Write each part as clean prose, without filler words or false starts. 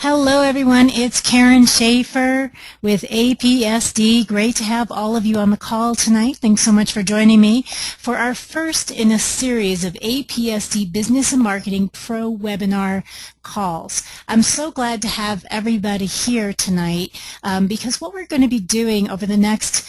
Hello everyone, it's Karen Schaefer with APSD. Great to have all of you on the call tonight. Thanks so much for joining me for our first in a series of APSD Business and Marketing Pro webinar calls. I'm so glad to have everybody here tonight because what we're going to be doing over the next,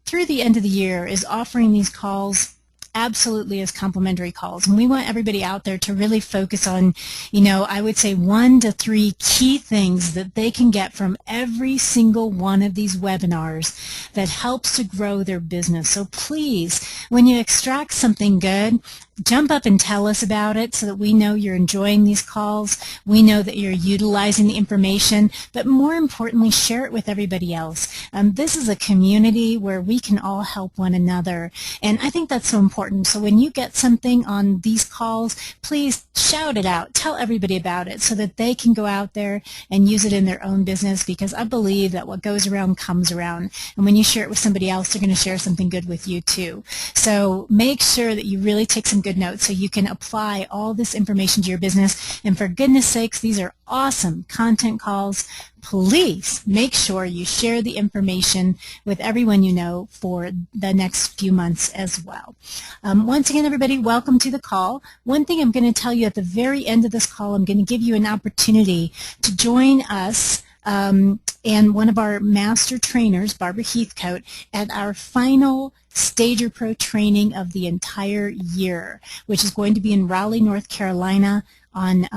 through the end of the year, is offering these calls absolutely as complimentary calls, and we want everybody out there to really focus on, I would say 1 to 3 key things that they can get from every single one of these webinars that helps to grow their business. So please, when you extract something good, jump up and tell us about it so that we know you're enjoying these calls, we know that you're utilizing the information, but more importantly, share it with everybody else. This is a community where we can all help one another, and I think that's so important. So when you get something on these calls, please shout it out, tell everybody about it so that they can go out there and use it in their own business, because I believe that what goes around comes around, and when you share it with somebody else, they're going to share something good with you too. So make sure that you really take some good notes so you can apply all this information to your business. And for goodness sakes, these are awesome content calls. Please make sure you share the information with everyone you know for the next few months as well. Once again, everybody, welcome to the call. One thing I'm going to tell you at the very end of this call, I'm going to give you an opportunity to join us and one of our master trainers, Barbara Heathcote, at our final Stager Pro training of the entire year, which is going to be in Raleigh, North Carolina on,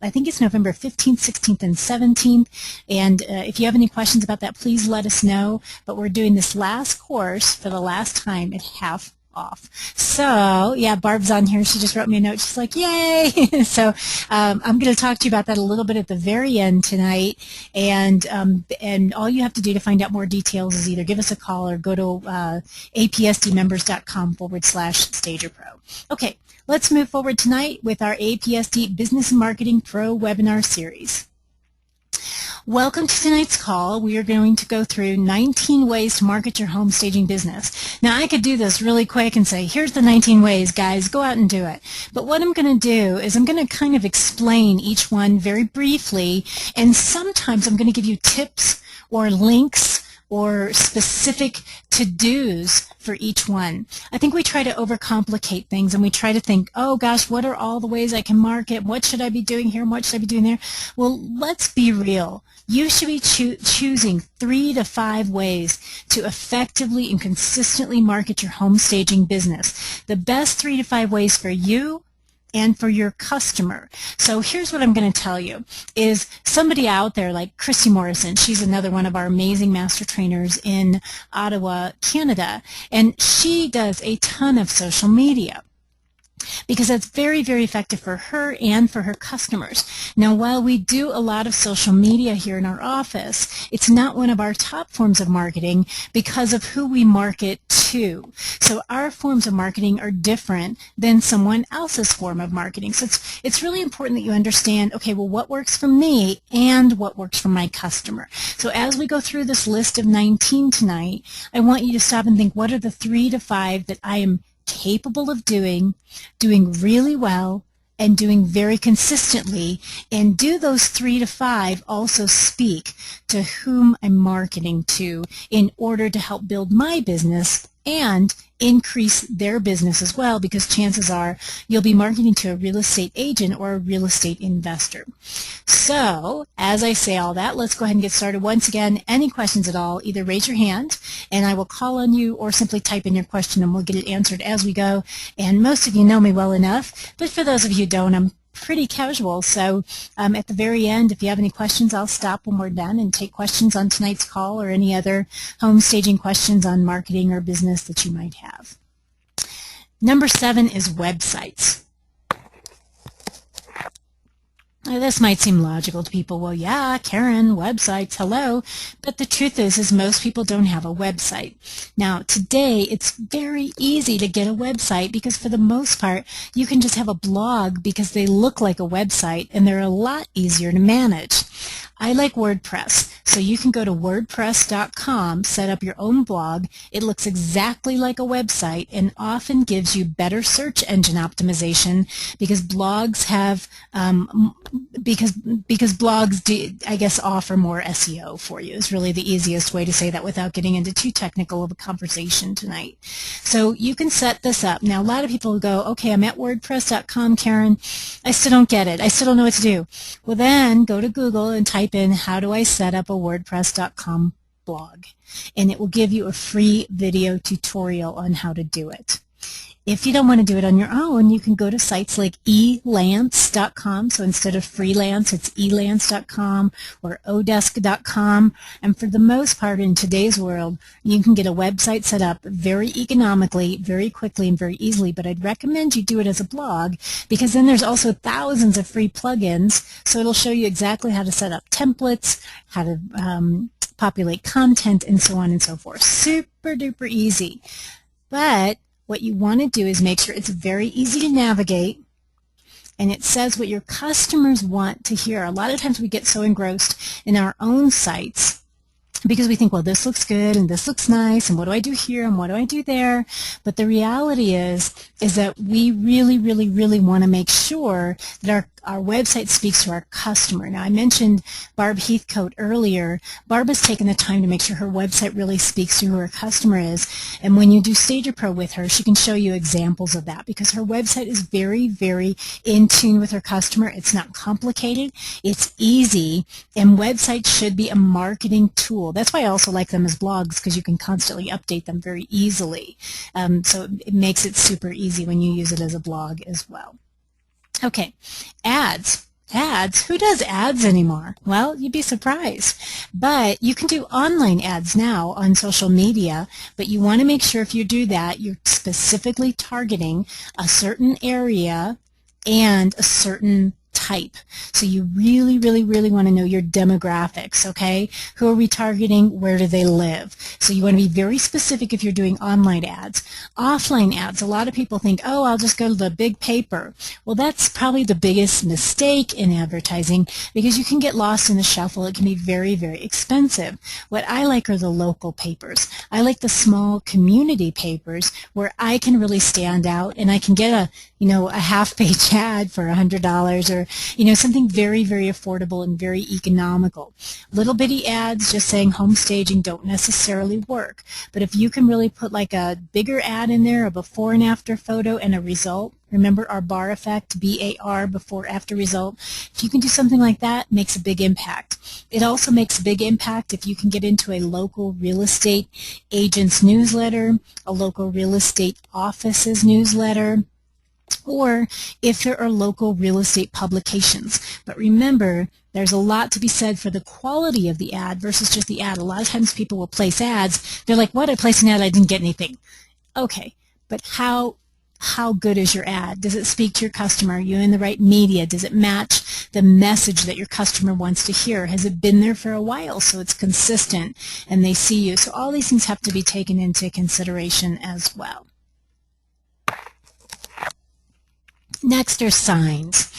I think it's November 15th, 16th, and 17th. And if you have any questions about that, please let us know. But we're doing this last course for the last time at half off. So, yeah, Barb's on here. She just wrote me a note. She's like, yay! So I'm going to talk to you about that a little bit at the very end tonight. And all you have to do to find out more details is either give us a call or go to apsdmembers.com/StagerPro. Okay, let's move forward tonight with our APSD Business and Marketing Pro webinar series. Welcome to tonight's call. We are going to go through 19 ways to market your home staging business. Now, I could do this really quick and say, here's the 19 ways, guys, go out and do it. But what I'm going to do is I'm going to kind of explain each one very briefly, and sometimes I'm going to give you tips or links or specific to-dos for each one. I think we try to overcomplicate things, and we try to think, oh gosh, what are all the ways I can market? What should I be doing here and what should I be doing there? Well, let's be real. You should be choosing 3 to 5 ways to effectively and consistently market your home staging business. The best 3 to 5 ways for you and for your customer. So here's what I'm going to tell you is somebody out there like Christy Morrison, she's another one of our amazing master trainers in Ottawa, Canada, and she does a ton of social media, because that's very, very effective for her and for her customers. Now, while we do a lot of social media here in our office, it's not one of our top forms of marketing because of who we market to. So our forms of marketing are different than someone else's form of marketing. So it's really important that you understand, okay, well, what works for me and what works for my customer. So as we go through this list of 19 tonight, I want you to stop and think, what are the 3 to 5 that I am capable of doing really well, and doing very consistently, and do those 3 to 5 also speak to whom I'm marketing to in order to help build my business and increase their business as well, because chances are you'll be marketing to a real estate agent or a real estate investor. So, as I say all that, let's go ahead and get started. Once again, any questions at all, either raise your hand and I will call on you, or simply type in your question and we'll get it answered as we go. And most of you know me well enough, but for those of you who don't, I'm pretty casual. So at the very end, if you have any questions, I'll stop when we're done and take questions on tonight's call or any other home staging questions on marketing or business that you might have. Number 7 is websites. Now, this might seem logical to people. Well, yeah, Karen, websites, hello. But the truth is most people don't have a website. Now, today, it's very easy to get a website because for the most part, you can just have a blog because they look like a website and they're a lot easier to manage. I like WordPress. So you can go to WordPress.com, set up your own blog. It looks exactly like a website and often gives you better search engine optimization because blogs have because blogs do, I guess, offer more SEO for you is really the easiest way to say that without getting into too technical of a conversation tonight. So you can set this up. Now a lot of people go, okay, I'm at WordPress.com, Karen. I still don't get it. I still don't know what to do. Well, then go to Google and type in, how do I set up a WordPress.com blog? And it will give you a free video tutorial on how to do it. If you don't want to do it on your own, you can go to sites like elance.com. So instead of freelance, it's elance.com or odesk.com. And for the most part in today's world, you can get a website set up very economically, very quickly, and very easily. But I'd recommend you do it as a blog because then there's also thousands of free plugins. So it'll show you exactly how to set up templates, how to populate content, and so on and so forth. Super duper easy. But what you want to do is make sure it's very easy to navigate and it says what your customers want to hear. A lot of times we get so engrossed in our own sites because we think, well, this looks good and this looks nice and what do I do here and what do I do there? But the reality is that we really, really, really want to make sure that our website speaks to our customer. Now, I mentioned Barb Heathcote earlier. Barb has taken the time to make sure her website really speaks to who her customer is. And when you do Stager Pro with her, she can show you examples of that because her website is very, very in tune with her customer. It's not complicated. It's easy. And websites should be a marketing tool. That's why I also like them as blogs because you can constantly update them very easily. So it makes it super easy when you use it as a blog as well. Okay, ads. Ads? Who does ads anymore? Well, you'd be surprised. But you can do online ads now on social media, but you want to make sure if you do that, you're specifically targeting a certain area and a certain type. So you really, really, really want to know your demographics, okay? Who are we targeting? Where do they live? So you want to be very specific if you're doing online ads. Offline ads, a lot of people think, oh, I'll just go to the big paper. Well, that's probably the biggest mistake in advertising because you can get lost in the shuffle. It can be very, very expensive. What I like are the local papers. I like the small community papers where I can really stand out and I can get a half-page ad for $100 or, something very, very affordable and very economical. Little bitty ads just saying home staging don't necessarily work. But if you can really put like a bigger ad in there, a before and after photo and a result, remember our bar effect, BAR, before after result, if you can do something like that, it makes a big impact. It also makes a big impact if you can get into a local real estate agent's newsletter, a local real estate office's newsletter, or if there are local real estate publications. But remember, there's a lot to be said for the quality of the ad versus just the ad. A lot of times people will place ads. They're like, what? I placed an ad, I didn't get anything. Okay, but how good is your ad? Does it speak to your customer? Are you in the right media? Does it match the message that your customer wants to hear? Has it been there for a while so it's consistent and they see you? So all these things have to be taken into consideration as well. Next are signs.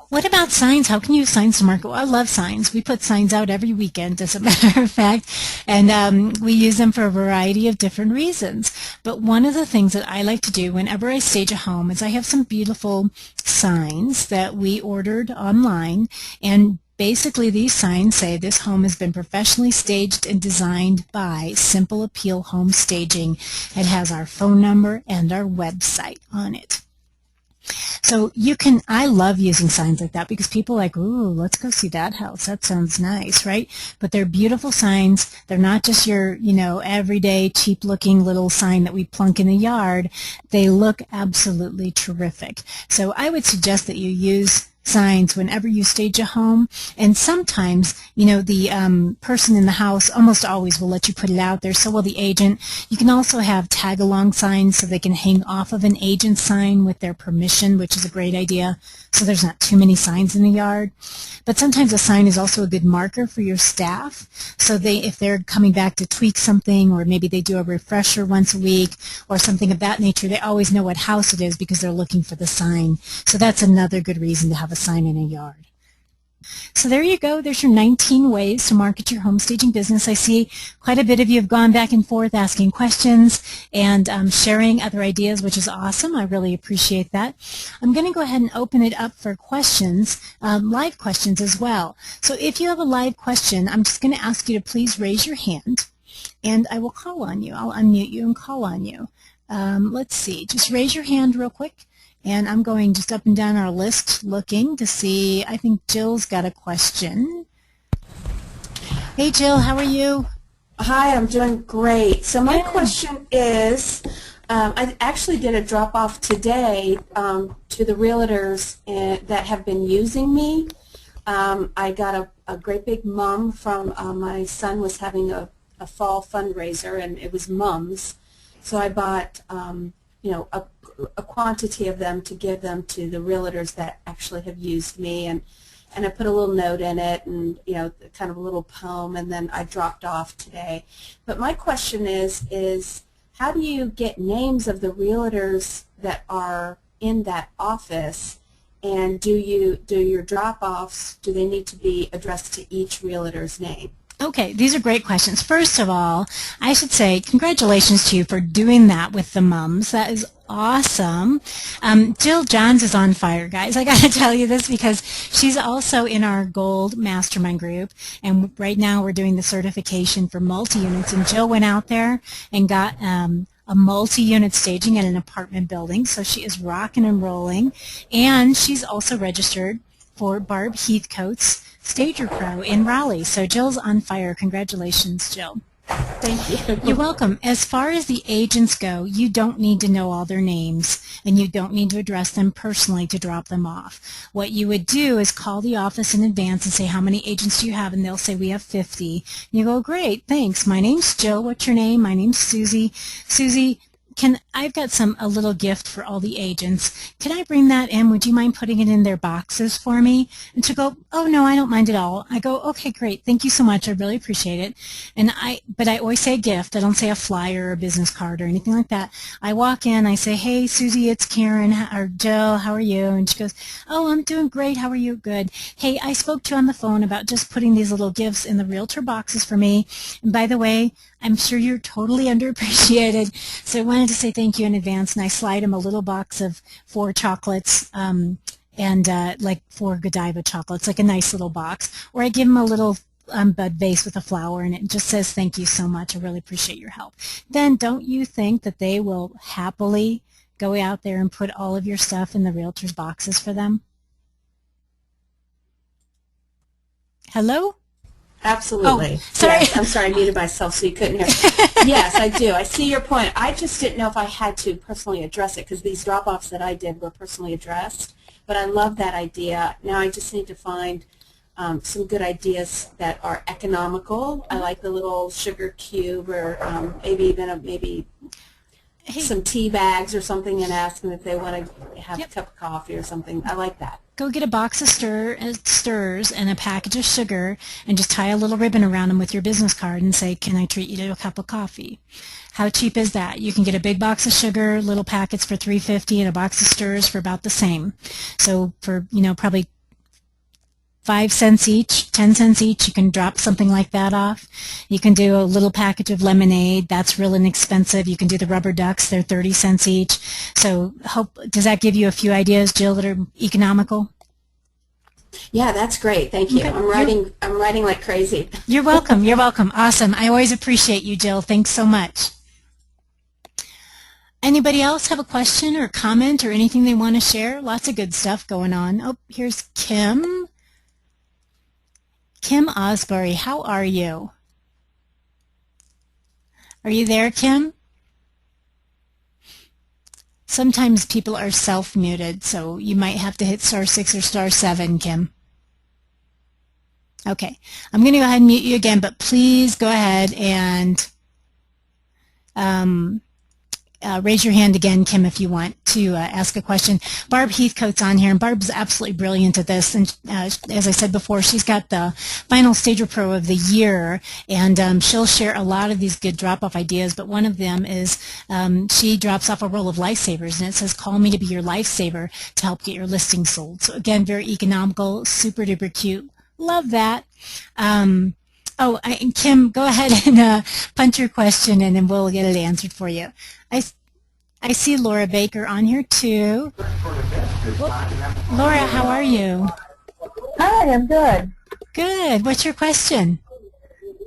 What about signs? How can you use signs to market? Well, I love signs. We put signs out every weekend, as a matter of fact, and we use them for a variety of different reasons. But one of the things that I like to do whenever I stage a home is I have some beautiful signs that we ordered online, and basically these signs say this home has been professionally staged and designed by Simple Appeal Home Staging. It has our phone number and our website on it. So I love using signs like that because people are like, ooh, let's go see that house. That sounds nice, right? But they're beautiful signs. They're not just your, everyday cheap-looking little sign that we plunk in the yard. They look absolutely terrific. So I would suggest that you use signs whenever you stage a home, and sometimes the person in the house almost always will let you put it out there, so will the agent. You can also have tag along signs so they can hang off of an agent sign with their permission, which is a great idea, so there's not too many signs in the yard. But sometimes a sign is also a good marker for your staff, so if they're coming back to tweak something, or maybe they do a refresher once a week or something of that nature, they always know what house it is because they're looking for the sign. So that's another good reason to have a sign in a yard. So there you go. There's your 19 ways to market your home staging business. I see quite a bit of you have gone back and forth asking questions and sharing other ideas, which is awesome. I really appreciate that. I'm going to go ahead and open it up for questions, live questions as well. So if you have a live question, I'm just going to ask you to please raise your hand, and I will call on you. I'll unmute you and call on you. Let's see. Just raise your hand real quick. And I'm going just up and down our list looking to see. I think Jill's got a question. Hey, Jill, how are you? Hi, I'm doing great. So my question is, I actually did a drop-off today to the realtors that have been using me. I got a great big mum from my son was having a fall fundraiser, and it was mums. So I bought, a quantity of them to give them to the realtors that actually have used me, and I put a little note in it, and kind of a little poem, and then I dropped off today. But my question is how do you get names of the realtors that are in that office, and do your drop-offs, do they need to be addressed to each realtor's name? Okay, these are great questions. First of all, I should say congratulations to you for doing that with the mums. That is awesome. Jill Johns is on fire, guys. I got to tell you this because she's also in our Gold Mastermind group, and right now we're doing the certification for multi-units, and Jill went out there and got a multi-unit staging at an apartment building, so she is rocking and rolling, and she's also registered for Barb Heathcote's Stager Pro in Raleigh. So Jill's on fire. Congratulations, Jill. Thank you. You're welcome. As far as the agents go, you don't need to know all their names, and you don't need to address them personally to drop them off. What you would do is call the office in advance and say, how many agents do you have? And they'll say, we have 50. You go, great, thanks. My name's Jill. What's your name? My name's Susie. Susie, I've got a little gift for all the agents. Can I bring that in? Would you mind putting it in their boxes for me? And she'll go, oh no, I don't mind at all. I go, okay, great. Thank you so much. I really appreciate it. But I always say a gift. I don't say a flyer or a business card or anything like that. I walk in, I say, hey, Susie, it's Karen or Jill. How are you? And she goes, oh, I'm doing great. How are you? Good. Hey, I spoke to you on the phone about just putting these little gifts in the realtor boxes for me. And by the way, I'm sure you're totally underappreciated, so I wanted to say thank you in advance, and I slide him a little box of 4 chocolates, like 4 Godiva chocolates, like a nice little box, or I give him a little bud vase with a flower, and it just says thank you so much, I really appreciate your help. Then don't you think that they will happily go out there and put all of your stuff in the realtor's boxes for them? Hello? Absolutely. Oh, sorry. Yes, I'm sorry, I muted myself so you couldn't hear. Yes, I do. I see your point. I just didn't know if I had to personally address it because these drop-offs that I did were personally addressed. But I love that idea. Now I just need to find some good ideas that are economical. I like the little sugar cube, or maybe even some tea bags or something, and ask them if they want to have a cup of coffee or something. I like that. Go get a box of stirs and a package of sugar, and just tie a little ribbon around them with your business card and say, can I treat you to a cup of coffee? How cheap is that? You can get a big box of sugar, little packets for $3.50, and a box of stirs for about the same. So for, probably 5 cents each, 10 cents each, you can drop something like that off. You can do a little package of lemonade. That's real inexpensive. You can do the rubber ducks. They're 30 cents each. So does that give you a few ideas, Jill, that are economical? Yeah, that's great. Thank you. Okay. I'm writing like crazy. You're welcome. You're welcome. Awesome. I always appreciate you, Jill. Thanks so much. Anybody else have a question or comment or anything they want to share? Lots of good stuff going on. Oh, here's Kim. Kim Osbury, how are you? Are you there, Kim? Sometimes people are self-muted, so you might have to hit *6 or *7, Kim. Okay, I'm going to go ahead and mute you again, but please go ahead and raise your hand again, Kim, if you want to ask a question. Barb Heathcote's on here, and Barb's absolutely brilliant at this. And as I said before, she's got the final Stager Pro of the year, and she'll share a lot of these good drop-off ideas. But one of them is she drops off a roll of lifesavers, and it says, call me to be your lifesaver to help get your listing sold. So again, very economical, super duper cute Love that. Kim, go ahead and punch your question, and then we'll get it answered for you. I see Laura Baker on here too. Laura, how are you? Hi, I'm good. Good. What's your question?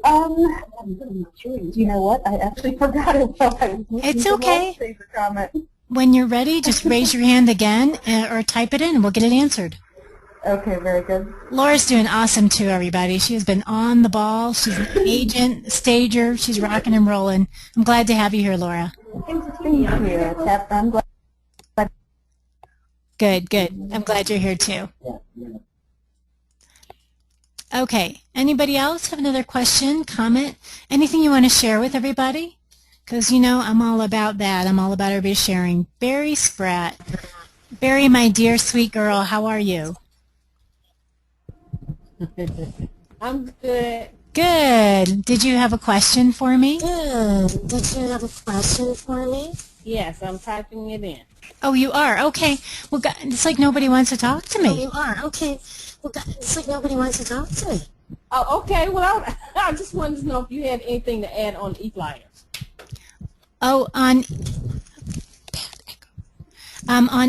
You know what? I actually forgot it while I was listening It's okay. to the comment. When you're ready, just raise your hand again or type it in, and we'll get it answered. Okay, very good. Laura's doing awesome too, everybody. She has been on the ball. She's an agent, stager. She's rocking and rolling. I'm glad to have you here, Laura. Thank you. I'm glad. Good, good. I'm glad you're here too. Okay. Anybody else have another question, comment, anything you want to share with everybody? Because, you know, I'm all about that. I'm all about everybody sharing. Barry Spratt. Barry, my dear sweet girl, how are you? I'm good. Good. Did you have a question for me? Good. Did you have a question for me? Yes, I'm typing it in. Oh, you are? Okay. Well, it's like nobody wants to talk to me. Oh, you are? Okay. Well, it's like nobody wants to talk to me. Oh, okay. Well, I just wanted to know if you had anything to add on e-flyers. Oh, on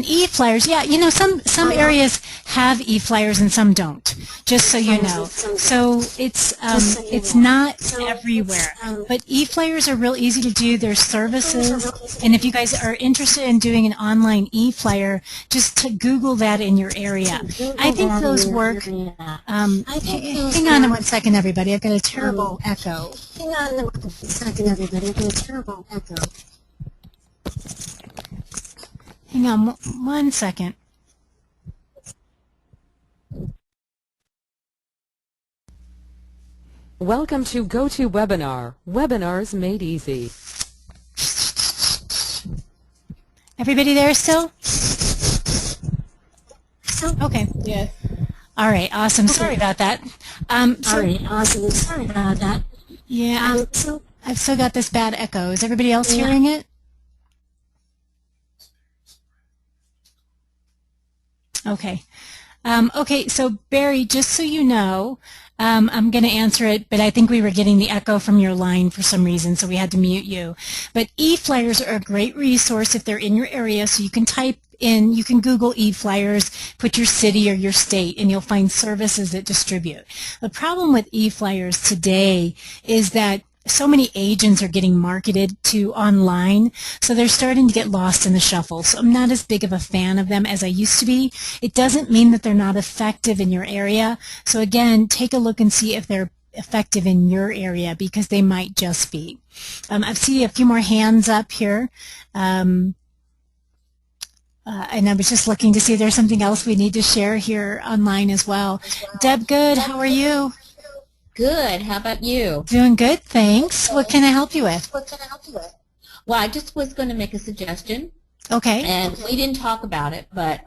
e-flyers, yeah, you know, some areas have e-flyers and some don't, just so you know. So it's not everywhere. But e-flyers are real easy to do. There's services, and if you guys are interested in doing an online e-flyer, just to Google that in your area. I think those work. Hang on 1 second, everybody. I've got a terrible echo. Hang on 1 second, everybody. I've got a terrible echo. Hang on 1 second. Welcome to GoToWebinar, Webinars Made Easy. Everybody there still? Okay. Yes. All right, awesome. Sorry about that. All right, awesome. Sorry about that. Yeah, I've still got this bad echo. Is everybody else hearing it? Okay. Okay, so Barry, just so you know, I'm going to answer it, but I think we were getting the echo from your line for some reason, so we had to mute you. But e-flyers are a great resource if they're in your area, so you can type in, you can Google e-flyers, put your city or your state, and you'll find services that distribute. The problem with e-flyers today is that so many agents are getting marketed to online, so they're starting to get lost in the shuffle. So I'm not as big of a fan of them as I used to be. It doesn't mean that they're not effective in your area. So again, take a look and see if they're effective in your area, because they might just be. I see a few more hands up here. And I was just looking to see if there's something else we need to share here online as well. Deb, good. How are you? Good. How about you? Doing good, thanks. What can I help you with? Well, I just was going to make a suggestion. Okay. And we didn't talk about it, but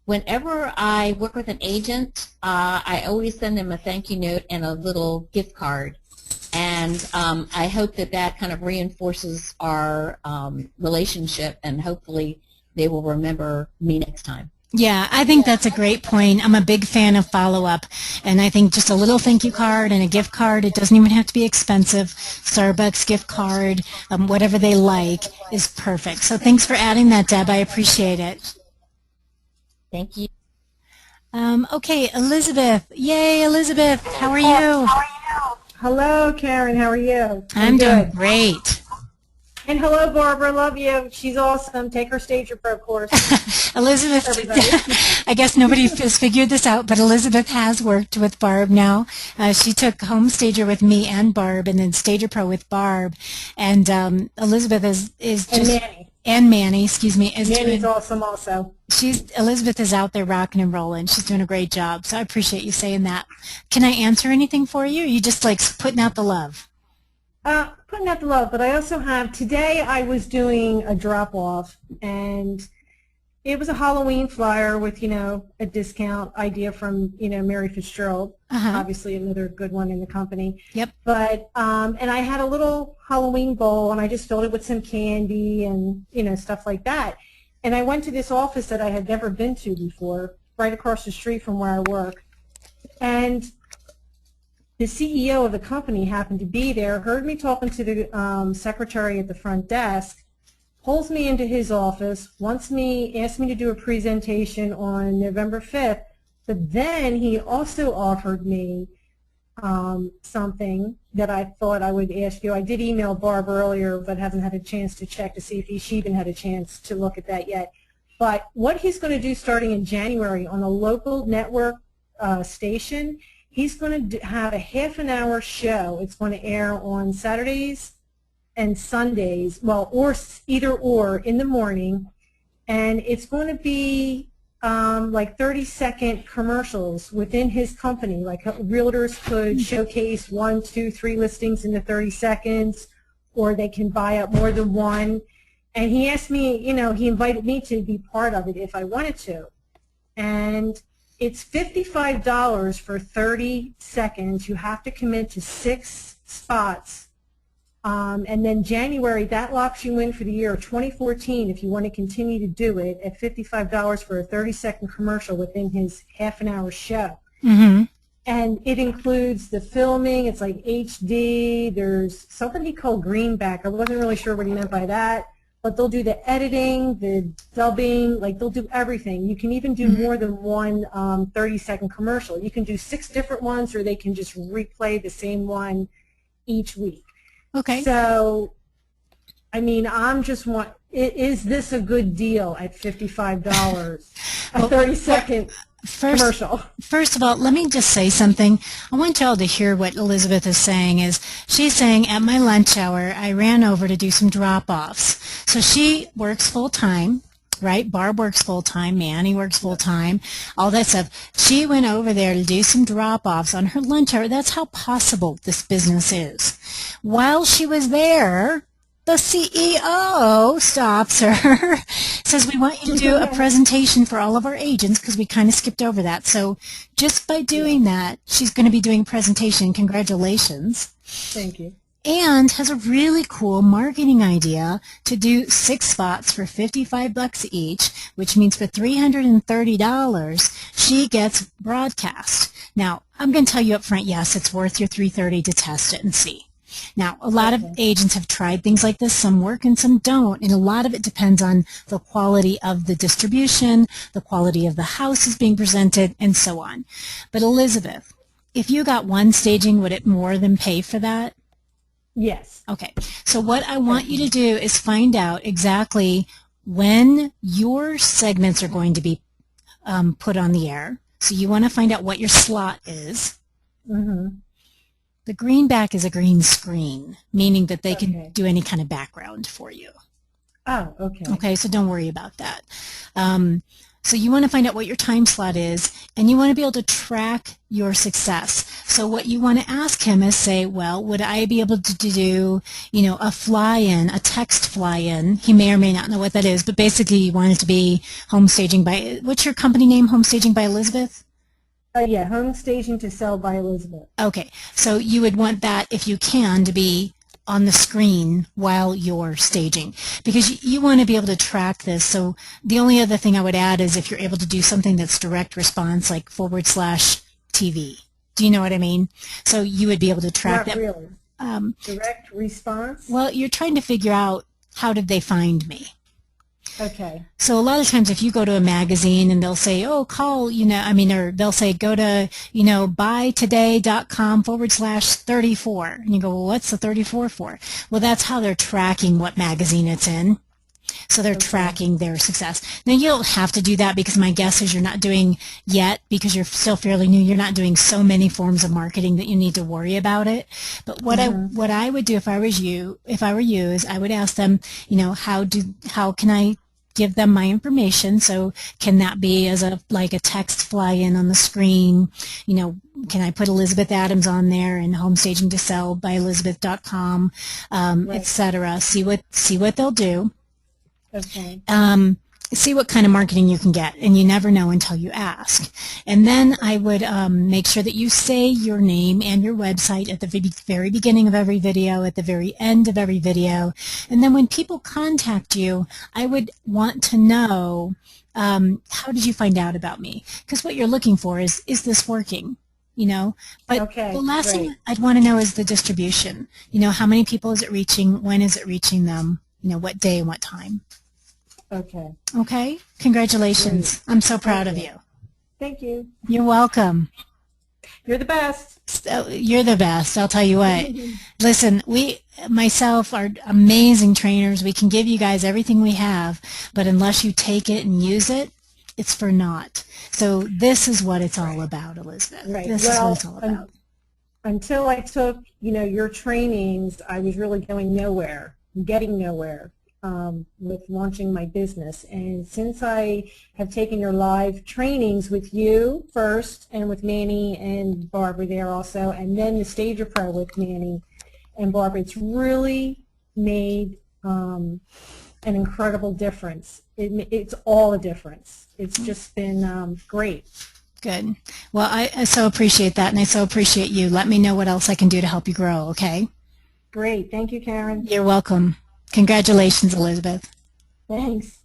whenever I work with an agent, I always send them a thank you note and a little gift card. And I hope that that kind of reinforces our relationship, and hopefully they will remember me next time. Yeah, I think that's a great point. I'm a big fan of follow-up, and I think just a little thank you card and a gift card, it doesn't even have to be expensive. Starbucks gift card, whatever they like, is perfect. So thanks for adding that, Deb. I appreciate it. Thank you. Okay, Elizabeth. Yay, Elizabeth. How are you? Hello, Karen. How are you? I'm doing great. And hello, Barbara. Love you. She's awesome. Take her Stager Pro course. Elizabeth, I guess nobody has figured this out, but Elizabeth has worked with Barb now. She took Home Stager with me and Barb, and then Stager Pro with Barb. And Elizabeth is just... And Manny. And Manny, excuse me. Manny's awesome also. Elizabeth is out there rocking and rolling. She's doing a great job, so I appreciate you saying that. Can I answer anything for you? Or are you just like putting out the love? Putting out the love, but I also have, today I was doing a drop-off, and it was a Halloween flyer with, a discount idea from, Mary Fitzgerald, obviously another good one in the company. Yep. But, and I had a little Halloween bowl, and I just filled it with some candy and, stuff like that. And I went to this office that I had never been to before, right across the street from where I work. And the CEO of the company happened to be there, heard me talking to the secretary at the front desk, pulls me into his office, asked me to do a presentation on November 5th, but then he also offered me something that I thought I would ask you. I did email Barb earlier, but haven't had a chance to check to see if she even had a chance to look at that yet. But what he's going to do starting in January on a local network station, he's going to have a half-an-hour show. It's going to air on Saturdays and Sundays, well, or either or in the morning, and it's going to be like 30-second commercials within his company. Like realtors could showcase 1, 2, 3 listings in the 30 seconds, or they can buy up more than one. And he asked me, he invited me to be part of it if I wanted to. And it's $55 for 30 seconds. You have to commit to 6 spots. And then January, that locks you in for the year of 2014 if you want to continue to do it at $55 for a 30-second commercial within his half-an-hour show. Mm-hmm. And it includes the filming. It's like HD. There's something he called greenback. I wasn't really sure what he meant by that. But they'll do the editing, the dubbing, like they'll do everything. You can even do more than one 30-second commercial. You can do 6 different ones, or they can just replay the same one each week. Okay. So, I mean, is this a good deal at $55? A 30-second commercial. First of all, let me just say something. I want y'all to hear what Elizabeth is saying. She's saying, at my lunch hour, I ran over to do some drop-offs. So she works full-time, right? Barb works full-time, Manny works full-time, all that stuff. She went over there to do some drop-offs on her lunch hour. That's how possible this business is. While she was there, the CEO stops her, says, we want you to do a presentation for all of our agents, because we kind of skipped over that. So just by doing that, she's going to be doing a presentation. Congratulations. Thank you. And has a really cool marketing idea to do 6 spots for $55 each, which means for $330, she gets broadcast. Now, I'm going to tell you up front, yes, it's worth your $330 to test it and see. Now, a lot of agents have tried things like this. Some work and some don't, and a lot of it depends on the quality of the distribution, the quality of the houses being presented, and so on. But Elizabeth, if you got one staging, would it more than pay for that? Yes. Okay. So what I want you to do is find out exactly when your segments are going to be put on the air. So you want to find out what your slot is. Mm-hmm. The greenback is a green screen, meaning that they can do any kind of background for you. Oh, okay. Okay, so don't worry about that. So you want to find out what your time slot is, and you want to be able to track your success. So what you want to ask him is say, well, would I be able to do, a fly-in, a text fly-in? He may or may not know what that is, but basically you want it to be home staging by, what's your company name, Home Staging by Elizabeth? Yeah, Home Staging to Sell by Elizabeth. Okay, so you would want that, if you can, to be on the screen while you're staging, because you want to be able to track this. So the only other thing I would add is if you're able to do something that's direct response, like /TV. Do you know what I mean? So you would be able to track that. Not really. Direct response? Well, you're trying to figure out, how did they find me? Okay. So a lot of times if you go to a magazine and they'll say, oh, call, or they'll say go to, buytoday.com /34. And you go, well, what's the 34 for? Well, that's how they're tracking what magazine it's in. So they're tracking their success. Now, you don't have to do that, because my guess is you're not doing yet, because you're still fairly new, you're not doing so many forms of marketing that you need to worry about it. But what I would do if I were you is I would ask them, how can I give them my information? So can that be as a text fly-in on the screen? Can I put Elizabeth Adams on there and Home Staging to Sell by Elizabeth.com, etc. See what they'll do. Okay. See what kind of marketing you can get, and you never know until you ask. And then I would make sure that you say your name and your website at the very beginning of every video, at the very end of every video. And then when people contact you, I would want to know, how did you find out about me? Because what you're looking for is this working? you know. But Okay, the last great. thing I'd want to know is the distribution. You know, how many people is it reaching? When is it reaching them? You know, what day and what time? Okay. Okay? Congratulations. I'm so proud of you. Thank you. You're welcome. You're the best. So, you're the best, I'll tell you what. Listen, myself, are amazing trainers. We can give you guys everything we have, but unless you take it and use it, it's for naught. So this is what it's all about, Elizabeth. Right. This is what it's all about. Until I took, your trainings, I was really going nowhere, getting nowhere with launching my business. And since I have taken your live trainings with you first, and with Manny and Barbara there also, and then the Stager Pro with Manny and Barbara, it's really made an incredible difference. It's all a difference. It's just been great. Good. Well, I so appreciate that, and I so appreciate you. Let me know what else I can do to help you grow, okay? Great. Thank you, Karen. You're welcome. Congratulations, Elizabeth. Thanks.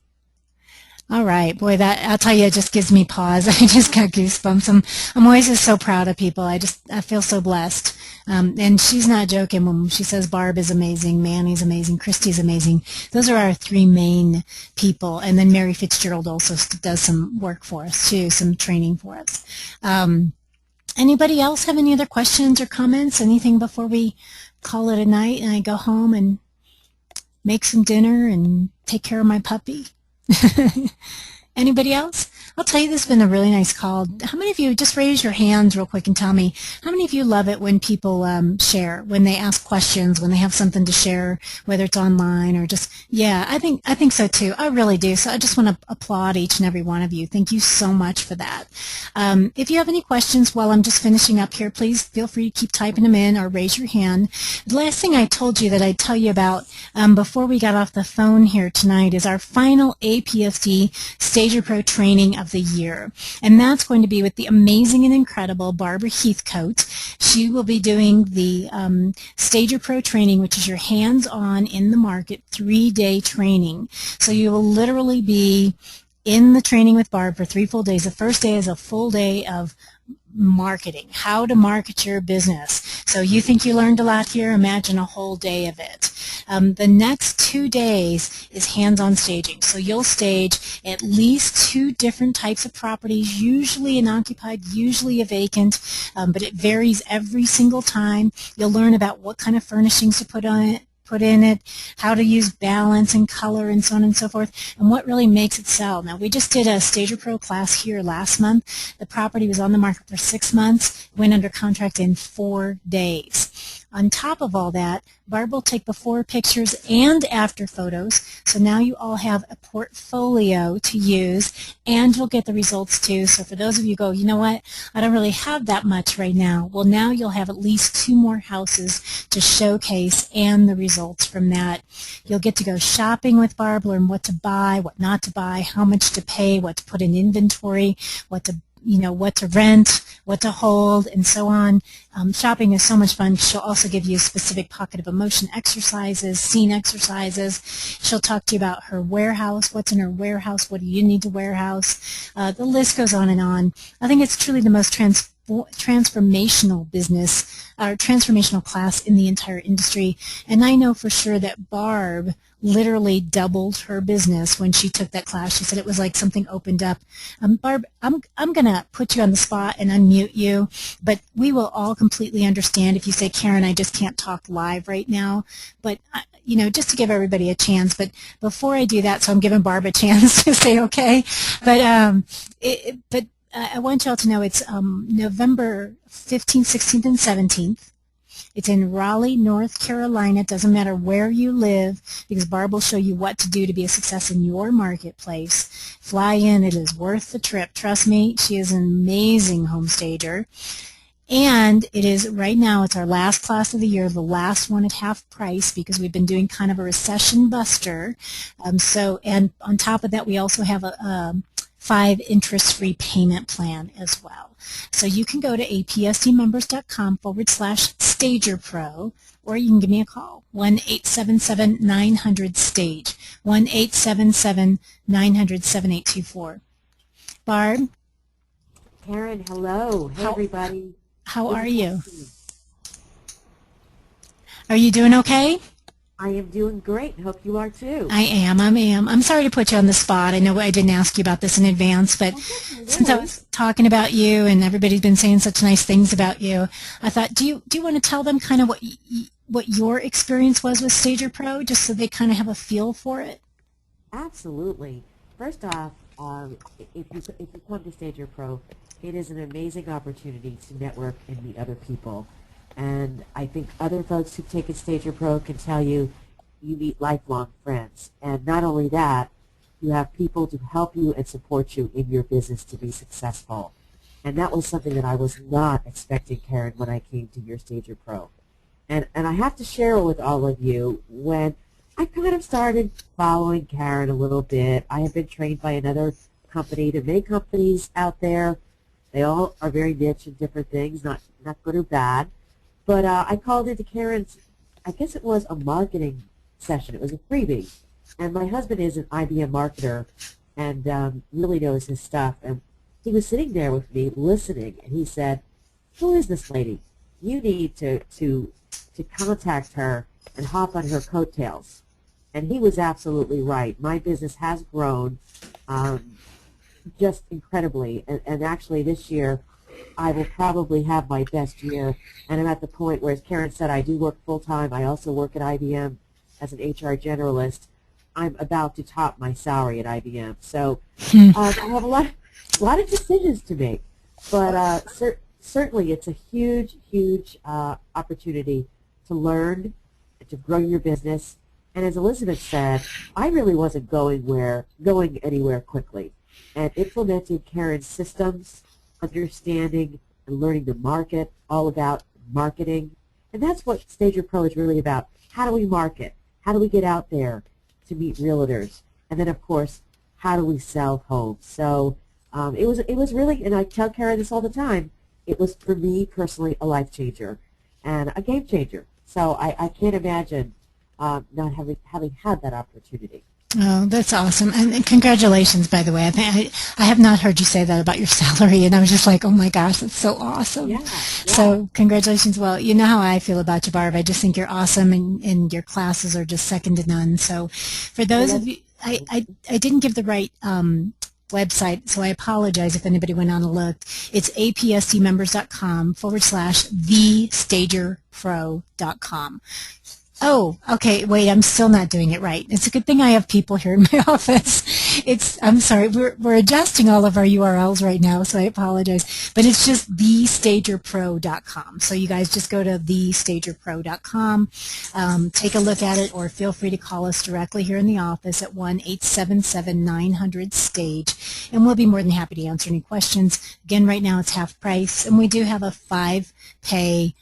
All right, boy, that, I'll tell you, it just gives me pause. I just got goosebumps. I'm always just so proud of people. I feel so blessed. And she's not joking when she says Barb is amazing, Manny's amazing, Christy's amazing. Those are our three main people. And then Mary Fitzgerald also does some work for us too, some training for us. Anybody else have any other questions or comments? Anything before we call it a night and I go home and make some dinner and take care of my puppy? Anybody else? I'll tell you, this has been a really nice call. How many of you, just raise your hands real quick and tell me, how many of you love it when people share, when they ask questions, when they have something to share, whether it's online or just, yeah, I think so too. I really do. So I just want to applaud each and every one of you. Thank you so much for that. If you have any questions while I'm just finishing up here, please feel free to keep typing them in or raise your hand. The last thing I told you that I'd tell you about before we got off the phone here tonight is our final APSD Stager Pro training of the year. And that's going to be with the amazing and incredible Barbara Heathcote. She will be doing the Stager Pro training, which is your hands-on in the market 3-day training. So you will literally be in the training with Barb for 3 full days. The first day is a full day of marketing, how to market your business. So you think you learned a lot here? Imagine a whole day of it. The next 2 days is hands-on staging. So you'll stage at least 2 different types of properties, usually an occupied, usually a vacant, but it varies every single time. You'll learn about what kind of furnishings to put in it, how to use balance and color and so on and so forth, and what really makes it sell. Now, we just did a Stager Pro class here last month. The property was on the market for 6 months, went under contract in 4 days. On top of all that, Barb will take before pictures and after photos, so now you all have a portfolio to use, and you'll get the results too. So for those of you who go, you know what, I don't really have that much right now, well, now you'll have at least 2 more houses to showcase and the results from that. You'll get to go shopping with Barb, learn what to buy, what not to buy, how much to pay, what to put in inventory, what to rent, what to hold, and so on. Shopping is so much fun. She'll also give you specific pocket of emotion exercises, scene exercises. She'll talk to you about her warehouse, what's in her warehouse, what do you need to warehouse. The list goes on and on. I think it's truly the most transformational business, or transformational class in the entire industry. And I know for sure that Barb literally doubled her business when she took that class. She said it was like something opened up. Barb, I'm going to put you on the spot and unmute you, but we will all completely understand if you say, Karen, I just can't talk live right now. But, just to give everybody a chance. But before I do that, so I'm giving Barb a chance to say okay. But I want y'all to know it's November 15th, 16th, and 17th. It's in Raleigh, North Carolina. It doesn't matter where you live, because Barb will show you what to do to be a success in your marketplace. Fly in. It is worth the trip. Trust me, she is an amazing home stager. And it is, right now, it's our last class of the year, the last one at half price, because we've been doing kind of a recession buster. And on top of that, we also have a 5 interest-free payment plan as well. So you can go to apsdmembers.com/StagerPro, or you can give me a call, 1-877-900-STAGE, 1-877-900-7824. Barb? Karen, hello. Hey, everybody. How are you? Are you doing okay? I am doing great. Hope you are too. I am. I'm sorry to put you on the spot. I know I didn't ask you about this in advance, but since I was talking about you and everybody's been saying such nice things about you, I thought, do you want to tell them kind of what your experience was with Stager Pro, just so they kind of have a feel for it? Absolutely. First off, if you come to Stager Pro, it is an amazing opportunity to network and meet other people. And I think other folks who've taken Stager Pro can tell you you meet lifelong friends. And not only that, you have people to help you and support you in your business to be successful. And that was something that I was not expecting, Karen, when I came to your Stager Pro. And I have to share with all of you, when I kind of started following Karen a little bit, I have been trained by another company. There are many companies out there. They all are very niche in different things, not good or bad. But I called into Karen's, I guess it was a marketing session. It was a freebie. And my husband is an IBM marketer and really knows his stuff. And he was sitting there with me listening, and he said, who is this lady? You need to contact her and hop on her coattails. And he was absolutely right. My business has grown just incredibly. And actually this year, I will probably have my best year, and I'm at the point where, as Karen said, I do work full-time. I also work at IBM as an HR generalist. I'm about to top my salary at IBM. So I have a lot of decisions to make, but certainly it's a huge, huge opportunity to learn and to grow your business. And as Elizabeth said, I really wasn't going anywhere quickly, and implemented Karen's systems, understanding and learning the market, all about marketing. And that's what Stager Pro is really about. How do we market? How do we get out there to meet realtors? And then, of course, how do we sell homes? So it was really, and I tell Karen this all the time, it was, for me personally, a life changer and a game changer. So I can't imagine not having had that opportunity. Oh, that's awesome. And congratulations, by the way. I have not heard you say that about your salary, and I was just like, oh my gosh, that's so awesome. Yeah. So congratulations. Well, you know how I feel about you, Barb. I just think you're awesome, and your classes are just second to none. So for those of you, I didn't give the right website, so I apologize if anybody went on and looked. It's apsdmembers.com/thestagerpro.com. Oh, okay, wait, I'm still not doing it right. It's a good thing I have people here in my office. I'm sorry, we're adjusting all of our URLs right now, so I apologize. But it's just thestagerpro.com. So you guys just go to thestagerpro.com, take a look at it, or feel free to call us directly here in the office at 1-877-900-STAGE, and we'll be more than happy to answer any questions. Again, right now it's half price, and we do have a 5-pay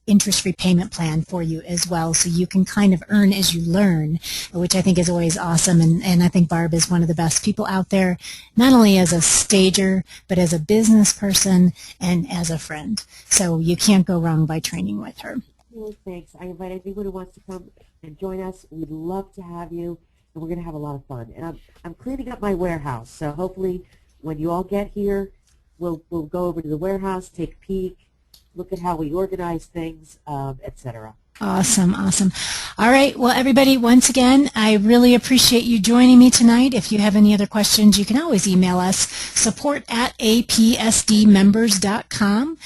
interest repayment plan for you as well, so you can kind of earn as you learn, which I think is always awesome. And I think Barb is one of the best people out there, not only as a stager, but as a business person and as a friend. So you can't go wrong by training with her. Well, thanks. I invite anyone who wants to come and join us. We'd love to have you, and we're going to have a lot of fun. And I'm cleaning up my warehouse, so hopefully when you all get here, we'll go over to the warehouse, take a peek, look at how we organize things, etc. Awesome, awesome. All right, well, everybody, once again, I really appreciate you joining me tonight. If you have any other questions, you can always email us, support@apsdmembers.com.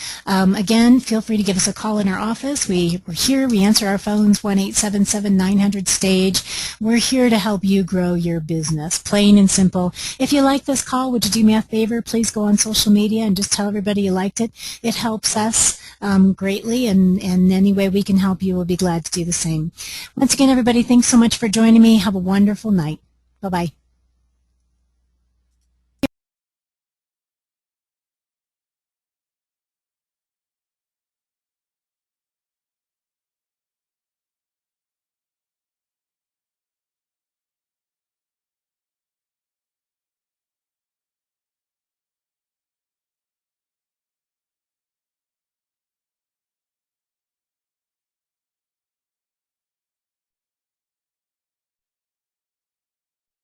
Again, feel free to give us a call in our office. We're here. We answer our phones, 1-877-900-STAGE. We're here to help you grow your business, plain and simple. If you like this call, would you do me a favor? Please go on social media and just tell everybody you liked it. It helps us greatly, and any way we can help you, we'll be glad to do the same. Once again, everybody, thanks so much for joining me. Have a wonderful night. Bye-bye.